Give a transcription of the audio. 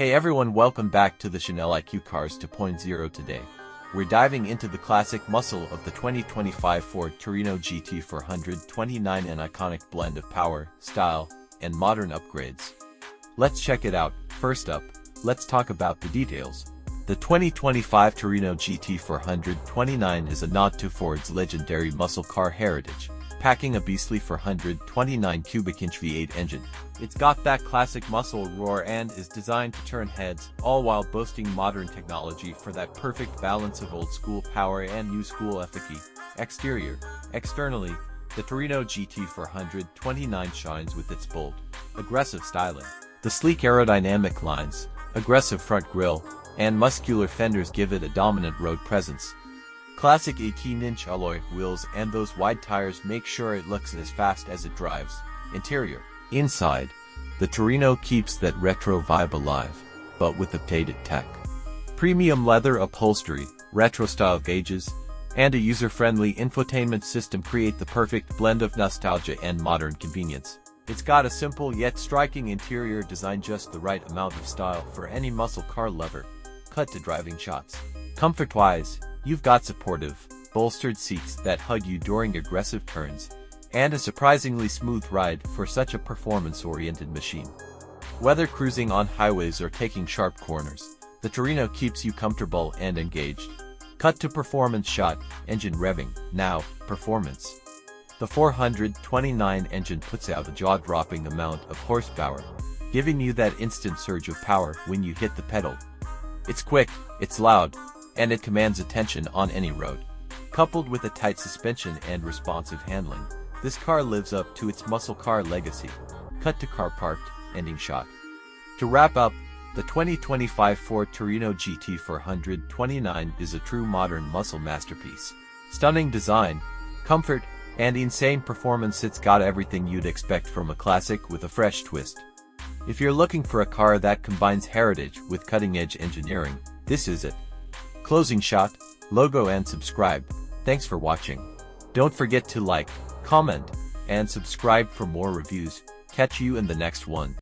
Hey everyone, welcome back to the Chanel IQ Cars 2.0 today. We're diving into the classic muscle of the 2025 Ford Torino GT 429, an iconic blend of power, style, and modern upgrades. Let's check it out. First up, let's talk about the details. The 2025 Torino GT 429 is a nod to Ford's legendary muscle car heritage, packing a beastly 429 cubic inch V8 engine. It's got that classic muscle roar and is designed to turn heads, all while boasting modern technology for that perfect balance of old-school power and new-school efficacy. Exterior. Externally, the Torino GT 429 shines with its bold, aggressive styling. The sleek aerodynamic lines, aggressive front grille, and muscular fenders give it a dominant road presence. Classic 18-inch alloy wheels and those wide tires make sure it looks as fast as it drives. Interior. Inside, the Torino keeps that retro vibe alive, but with updated tech. Premium leather upholstery, retro-style gauges, and a user-friendly infotainment system create the perfect blend of nostalgia and modern convenience. It's got a simple yet striking interior design, just the right amount of style for any muscle car lover. Cut to driving shots. Comfort-wise, you've got supportive, bolstered seats that hug you during aggressive turns, and a surprisingly smooth ride for such a performance-oriented machine. Whether cruising on highways or taking sharp corners, the Torino keeps you comfortable and engaged. Cut to performance shot, engine revving. Now, performance. The 429 engine puts out a jaw-dropping amount of horsepower, giving you that instant surge of power when you hit the pedal. It's quick, it's loud, and it commands attention on any road. Coupled with a tight suspension and responsive handling, this car lives up to its muscle car legacy. Cut to car parked, ending shot. To wrap up, the 2025 Ford Torino GT 429 is a true modern muscle masterpiece. Stunning design, comfort, and insane performance. It's got everything you'd expect from a classic with a fresh twist. If you're looking for a car that combines heritage with cutting-edge engineering, this is it. Closing shot, logo and subscribe. Thanks for watching. Don't forget to like, comment, and subscribe for more reviews. Catch you in the next one.